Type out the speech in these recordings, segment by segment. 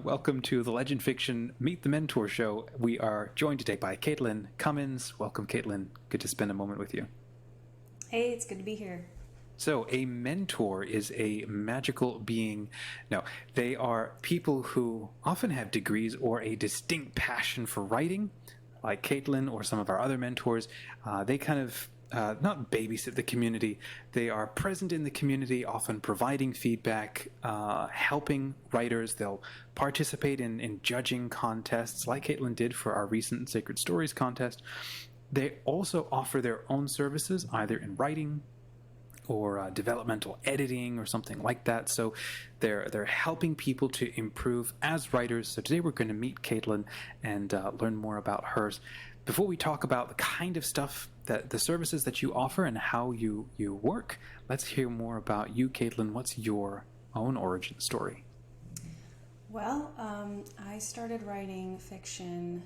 Welcome to the Legend Fiction Meet the Mentor show. We are joined today by Katelin Cummins. Welcome, Katelin. Good to spend a moment with you. Hey, it's good to be here. So, a mentor is a magical being. No, they are people who often have degrees or a distinct passion for writing, like Katelin or some of our other mentors. They kind of not babysit the community. They are present in the community, often providing feedback, helping writers. They'll participate in judging contests like Katelin did for our recent Sacred Stories contest. They also offer their own services, either in writing or developmental editing or something like that. So they're helping people to improve as writers. So today we're going to meet Katelin and learn more about hers. Before we talk about the kind of stuff, that the services that you offer and how you work, let's hear more about you, Katelin. What's your own origin story? Well, I started writing fiction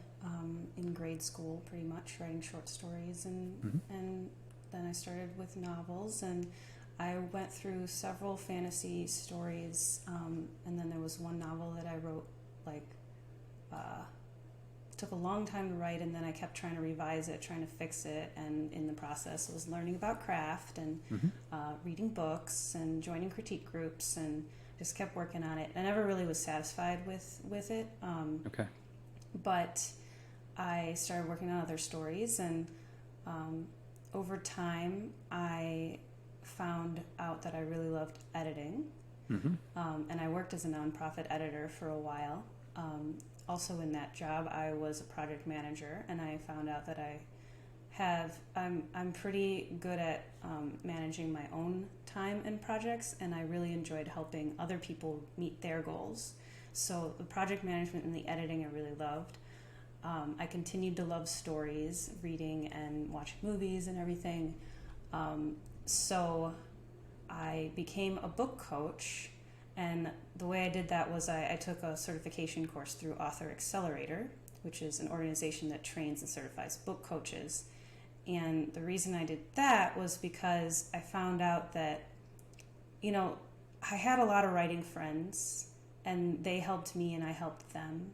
in grade school, pretty much, writing short stories, and then I started with novels, and I went through several fantasy stories, and then there was one novel that I wrote, took a long time to write, and then I kept trying to revise it, trying to fix it, and in the process I was learning about craft and reading books and joining critique groups, and just kept working on it. I never really was satisfied with it. Okay. But I started working on other stories, and over time I found out that I really loved editing. And I worked as a nonprofit editor for a while. Also in that job, I was a project manager, and I found out that I'm pretty good at managing my own time and projects, and I really enjoyed helping other people meet their goals. So the project management and the editing I really loved. I continued to love stories, reading and watching movies and everything. So I became a book coach. And the way I did that was I took a certification course through Author Accelerator, which is an organization that trains and certifies book coaches. And the reason I did that was because I found out that, I had a lot of writing friends, and they helped me and I helped them.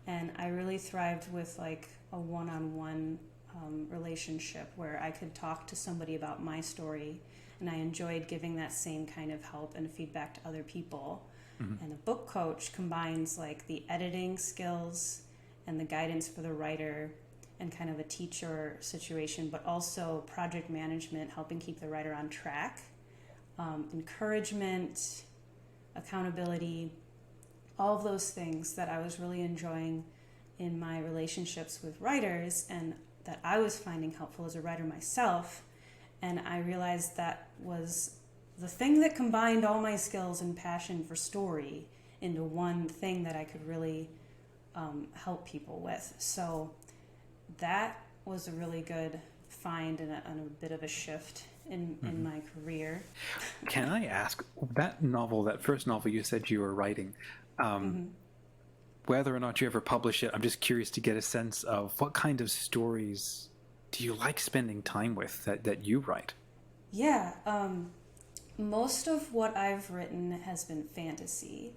And I really thrived with like a one-on-one relationship where I could talk to somebody about my story, and I enjoyed giving that same kind of help and feedback to other people. And a book coach combines like the editing skills and the guidance for the writer and kind of a teacher situation, but also project management, helping keep the writer on track, encouragement, accountability, all of those things that I was really enjoying in my relationships with writers and that I was finding helpful as a writer myself. And I realized that was the thing that combined all my skills and passion for story into one thing that I could really help people with. So that was a really good find and a bit of a shift in my career. Can I ask, that first novel you said you were writing, whether or not you ever publish it, I'm just curious to get a sense of what kind of stories do you like spending time with that you write? Yeah, most of what I've written has been fantasy.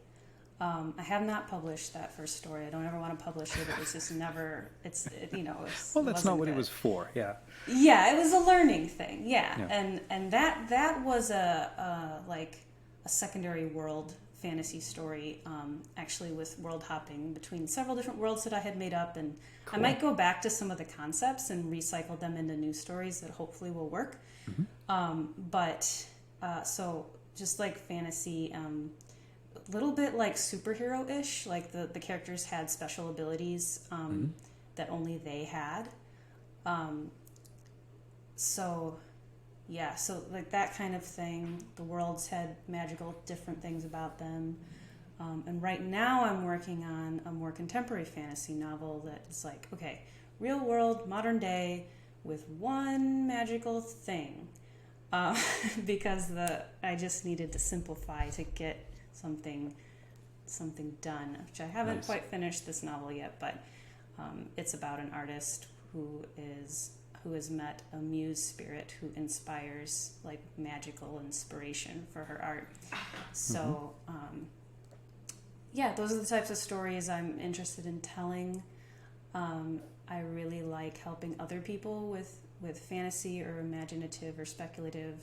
I have not published that first story. I don't ever want to publish it. It was just never. Well, that's not what it was for. Yeah. Yeah, it was a learning thing. Yeah. And that was a secondary world fantasy story, actually with world hopping between several different worlds that I had made up, and cool. I might go back to some of the concepts and recycle them into new stories that hopefully will work. So just like fantasy, a little bit like superhero-ish, like the characters had special abilities that only they had. So like that kind of thing. The worlds had magical different things about them. And right now I'm working on a more contemporary fantasy novel that is like, okay, real world, modern day, with one magical thing. Because I just needed to simplify to get something done, which I haven't quite finished this novel yet, but it's about an artist who has met a muse spirit who inspires like magical inspiration for her art. So yeah, those are the types of stories I'm interested in telling. I really like helping other people with fantasy or imaginative or speculative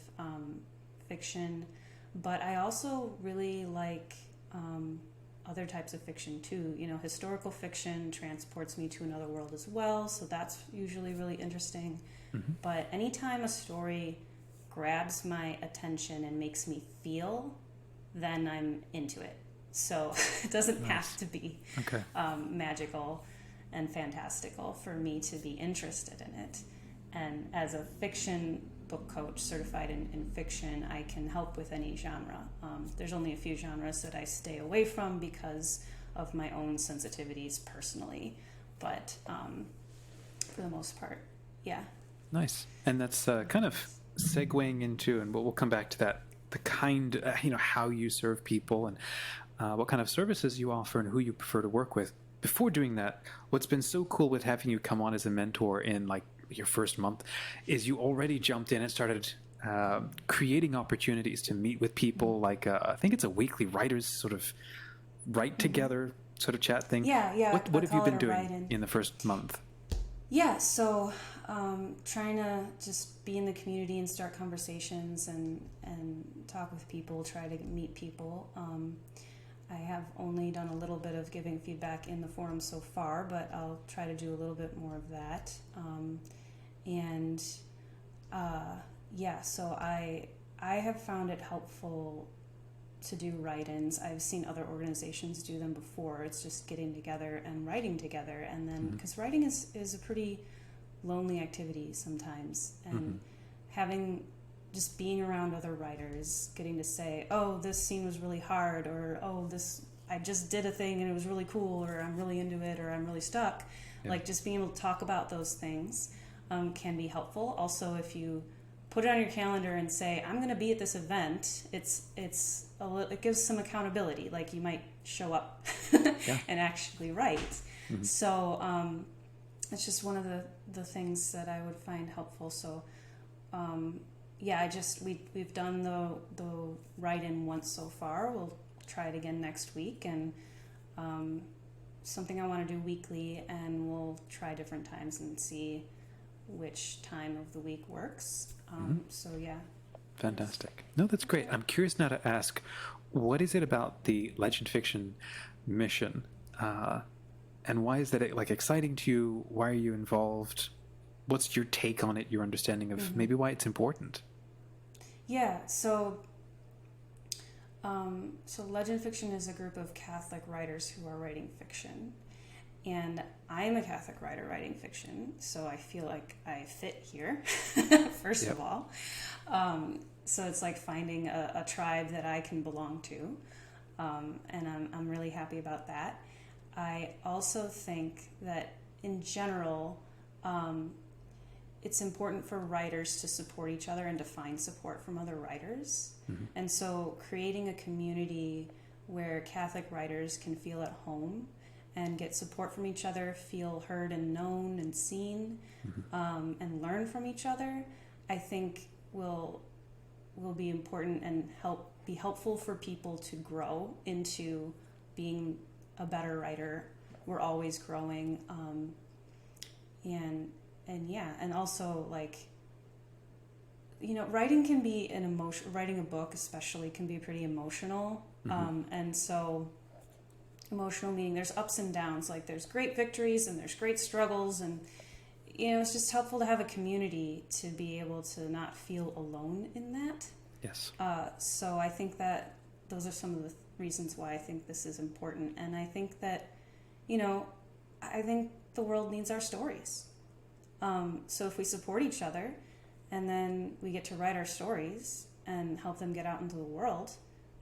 fiction, but I also really like other types of fiction too. You know, historical fiction transports me to another world as well, so that's usually really interesting. Mm-hmm. But anytime a story grabs my attention and makes me feel, then I'm into it. So it doesn't Nice. have to be Okay. magical and fantastical for me to be interested in it. And as a fiction book coach certified in fiction, I can help with any genre. There's only a few genres that I stay away from because of my own sensitivities personally. But for the most part, yeah. Nice. And that's kind of segueing into, and we'll come back to that, the kind, how you serve people and what kind of services you offer and who you prefer to work with. Before doing that, what's been so cool with having you come on as a mentor in like your first month is you already jumped in and started creating opportunities to meet with people. Like I think it's a weekly writers sort of write together sort of chat thing. Yeah. What have you call been it a doing write-in. in the first month? Yeah, so trying to just be in the community and start conversations and talk with people, try to meet people. I have only done a little bit of giving feedback in the forum so far, but I'll try to do a little bit more of that. So I have found it helpful to do write-ins. I've seen other organizations do them before. It's just getting together and writing together, and then because writing is a pretty lonely activity sometimes, and having just being around other writers, getting to say, oh, this scene was really hard, or oh, this I just did a thing and it was really cool, or I'm really into it, or I'm really stuck. Yeah. Like just being able to talk about those things can be helpful. Also, if you put it on your calendar and say, I'm going to be at this event, it gives some accountability. Like you might show up and actually write. So it's just one of the things that I would find helpful. So we've done the write-in once so far. We'll try it again next week, and something I want to do weekly, and we'll try different times and see which time of the week works. So yeah. Fantastic. No, that's great. I'm curious now to ask, what is it about the Legend Fiction mission, and why is that like exciting to you? Why are you involved? What's your take on it? Your understanding of maybe why it's important? Yeah. So Legend Fiction is a group of Catholic writers who are writing fiction. And I'm a Catholic writer writing fiction, so I feel like I fit here, first of all. So it's like finding a tribe that I can belong to, and I'm really happy about that. I also think that in general, it's important for writers to support each other and to find support from other writers. And so creating a community where Catholic writers can feel at home and get support from each other, feel heard and known and seen, and learn from each other, I think will be important and be helpful for people to grow into being a better writer. We're always growing, and also like, writing can be an emotion. Writing a book, especially, can be pretty emotional, and so. Emotional meaning there's ups and downs, like there's great victories and there's great struggles, and it's just helpful to have a community to be able to not feel alone in that. Yes. So I think that those are some of the reasons why I think this is important, and I think that I think the world needs our stories. So if we support each other and then we get to write our stories and help them get out into the world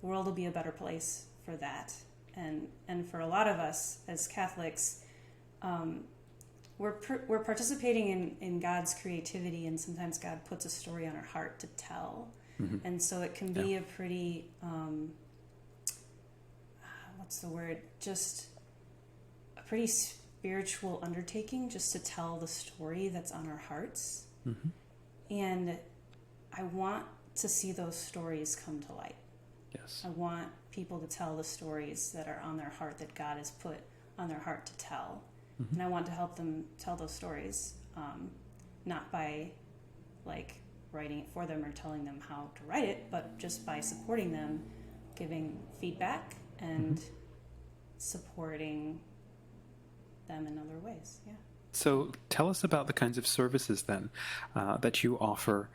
will be a better place for that. And for a lot of us as Catholics, we're participating in God's creativity, and sometimes God puts a story on our heart to tell, and so it can be a pretty just a pretty spiritual undertaking just to tell the story that's on our hearts, and I want to see those stories come to light. Yes. I want people to tell the stories that are on their heart, that God has put on their heart to tell. And I want to help them tell those stories, not by like writing it for them or telling them how to write it, but just by supporting them, giving feedback and supporting them in other ways. Yeah. So tell us about the kinds of services then that you offer.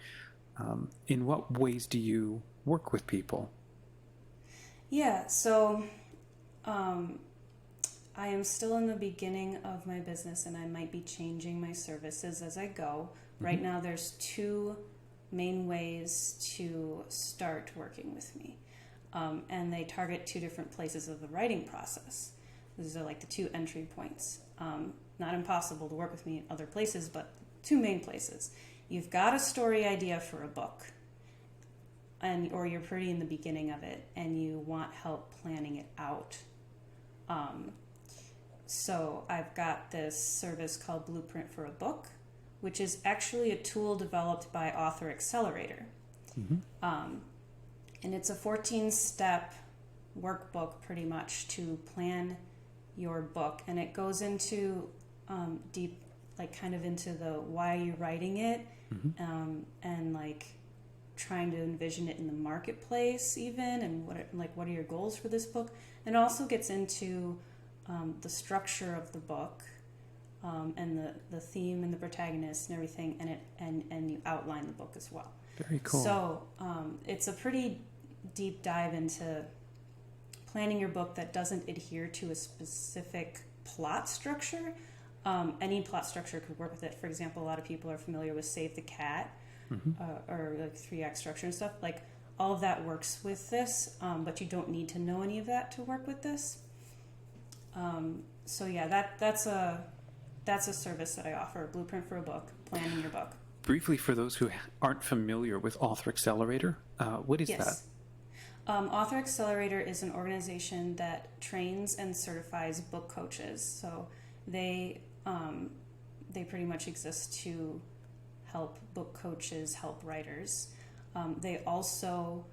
In what ways do you work with people? Yeah, so I am still in the beginning of my business, and I might be changing my services as I go. Right now, there's two main ways to start working with me, and they target two different places of the writing process. These are like the two entry points. Not impossible to work with me in other places, but two main places. You've got a story idea for a book, or you're pretty in the beginning of it, and you want help planning it out. So I've got this service called Blueprint for a Book, which is actually a tool developed by Author Accelerator. And it's a 14-step workbook pretty much to plan your book. And it goes into deep, like kind of into the why you're writing it, and like trying to envision it in the marketplace even, and what are your goals for this book. And it also gets into the structure of the book, and the theme and the protagonist and everything, and you outline the book as well. Very cool. So it's a pretty deep dive into planning your book that doesn't adhere to a specific plot structure. Any plot structure could work with it. For example, a lot of people are familiar with Save the Cat, or like 3-act structure and stuff. Like all of that works with this, but you don't need to know any of that to work with this. So yeah, that's a service that I offer, Blueprint for a Book, planning your book. Briefly, for those who aren't familiar with Author Accelerator, what is that? Author Accelerator is an organization that trains and certifies book coaches. So they pretty much exist to help book coaches help writers. They also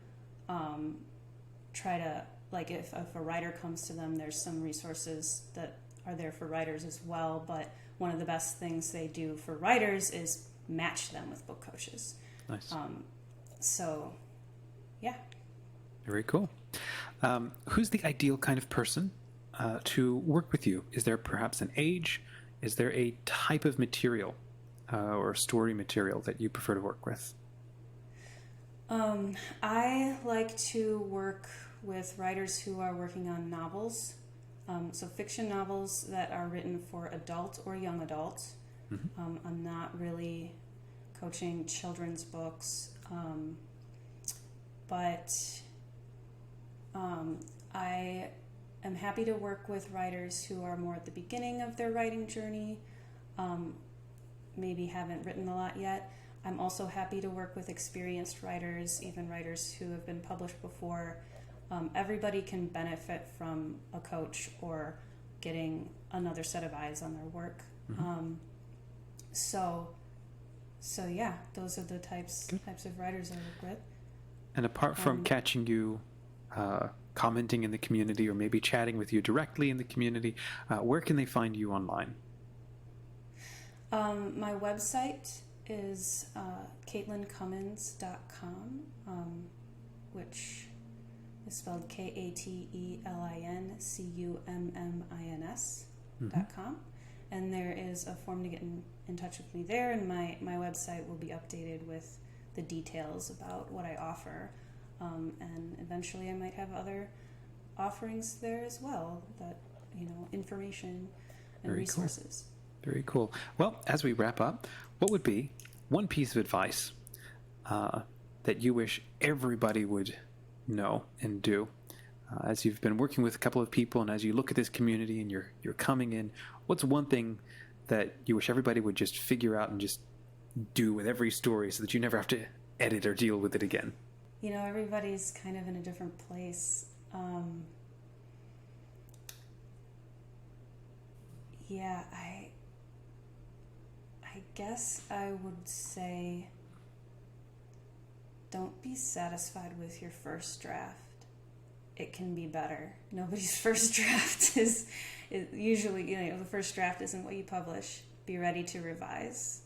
try to, like if a writer comes to them, there's some resources that are there for writers as well. But one of the best things they do for writers is match them with book coaches. Nice. So, yeah. Very cool. Who's the ideal kind of person to work with you? Is there perhaps an age? Is there a type of material or story material that you prefer to work with? I like to work with writers who are working on novels, so fiction novels that are written for adult or young adult. I'm not really coaching children's books, but I am happy to work with writers who are more at the beginning of their writing journey, maybe haven't written a lot yet. I'm also happy to work with experienced writers, even writers who have been published before. Everybody can benefit from a coach or getting another set of eyes on their work. So yeah, those are the types of writers I work with. And apart from catching you commenting in the community or maybe chatting with you directly in the community, where can they find you online? My website is KatelinCummins.com, which is spelled KATELINCUMMINS.com. And there is a form to get in touch with me there, and my website will be updated with the details about what I offer. And eventually I might have other offerings there as well, that, information and Very resources. Cool. Very cool. Well, as we wrap up, what would be one piece of advice that you wish everybody would know and do? As you've been working with a couple of people and as you look at this community and you're coming in, what's one thing that you wish everybody would just figure out and just do with every story so that you never have to edit or deal with it again? Everybody's kind of in a different place. I guess I would say don't be satisfied with your first draft. it can be better. Nobody's first draft is usually, the first draft isn't what you publish. Be ready to revise.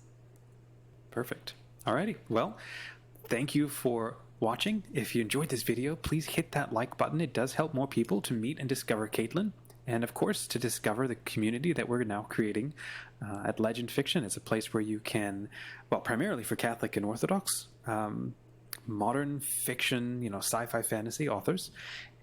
Perfect. Alrighty. Well, thank you for watching. If you enjoyed this video, please hit that like button. It does help more people to meet and discover Katelin. And of course, to discover the community that we're now creating at LegendFiction. It's a place where you can, well, primarily for Catholic and Orthodox, modern fiction, sci-fi fantasy authors,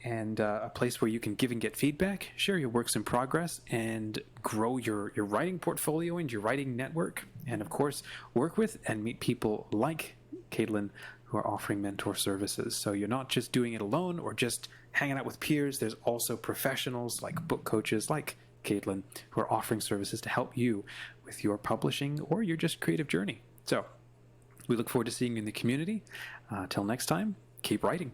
and a place where you can give and get feedback, share your works in progress, and grow your writing portfolio and your writing network. And of course, work with and meet people like Katelin who are offering mentor services. So you're not just doing it alone or just hanging out with peers. There's also professionals like book coaches like Katelin who are offering services to help you with your publishing or your just creative journey. So we look forward to seeing you in the community. Till next time, keep writing.